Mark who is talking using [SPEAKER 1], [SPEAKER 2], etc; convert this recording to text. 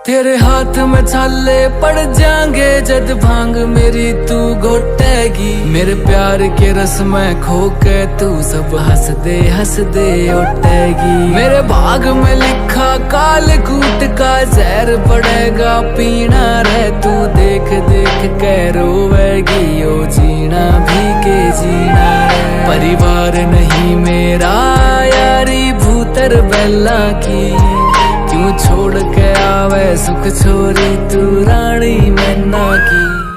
[SPEAKER 1] तेरे हाथ में छाले पड़ जाएंगे जद भांग मेरी तू घोटेगी। मेरे प्यार के रस में खो के तू सब हंस दे उठेगी। मेरे भाग में लिखा काल कूट का जहर पड़ेगा पीना रे तू देख देख के रोवेगी। ओ जीना भी के जीना रे परिवार नहीं मेरा यारी भूतर बेला की। क्यों छोड़ के आवे सुख छोरी तू रानी मैना की।